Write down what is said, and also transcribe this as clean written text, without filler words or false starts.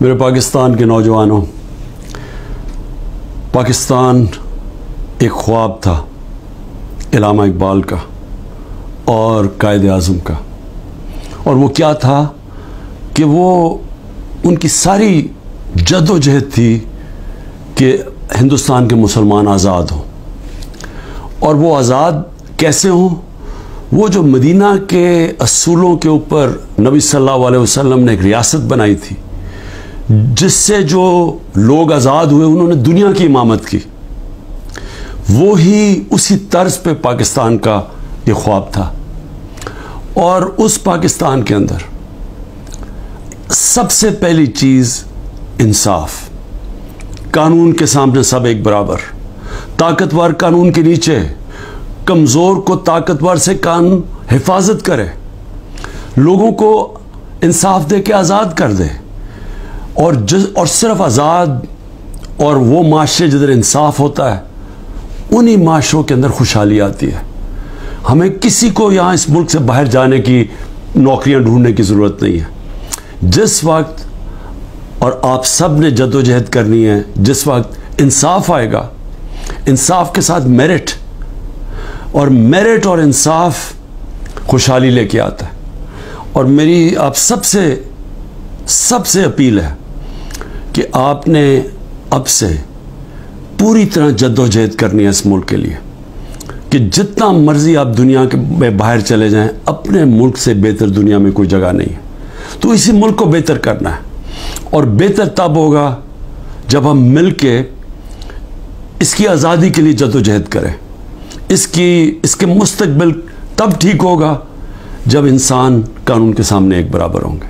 मेरे पाकिस्तान के नौजवानों, पाकिस्तान एक ख्वाब था इलामा इकबाल का और कायद आज़म का। और वो क्या था कि वो उनकी सारी जद्दोजहद थी कि हिंदुस्तान के मुसलमान आज़ाद हों। और वो आज़ाद कैसे हों? वो जो मदीना के असूलों के ऊपर नबी सल्लल्लाहु अलैहि वसल्लम ने एक रियासत बनाई थी, जिससे जो लोग आज़ाद हुए उन्होंने दुनिया की इमामत की, वो ही उसी तर्ज पे पाकिस्तान का ये ख्वाब था। और उस पाकिस्तान के अंदर सबसे पहली चीज़ इंसाफ, कानून के सामने सब एक बराबर, ताकतवर कानून के नीचे, कमज़ोर को ताकतवर से कानून हिफाजत करे, लोगों को इंसाफ दे के आज़ाद कर दे। और सिर्फ आज़ाद और वो माशरे जिधर इंसाफ होता है, उन्हीं माशरों के अंदर खुशहाली आती है। हमें किसी को यहाँ इस मुल्क से बाहर जाने की, नौकरियाँ ढूंढने की ज़रूरत नहीं है। जिस वक्त, और आप सब ने जद्दोजहद करनी है, जिस वक्त इंसाफ आएगा, इंसाफ के साथ मेरिट, और मेरिट और इंसाफ खुशहाली लेके आता है। और मेरी आप सबसे अपील है कि आपने अब से पूरी तरह जद्दोजहद करनी है इस मुल्क के लिए, कि जितना मर्जी आप दुनिया के में बाहर चले जाएं, अपने मुल्क से बेहतर दुनिया में कोई जगह नहीं है। तो इसी मुल्क को बेहतर करना है, और बेहतर तब होगा जब हम मिल के इसकी आज़ादी के लिए जद्दोजहद करें। इसके मुस्तकबिल तब ठीक होगा जब इंसान कानून के सामने एक बराबर होंगे।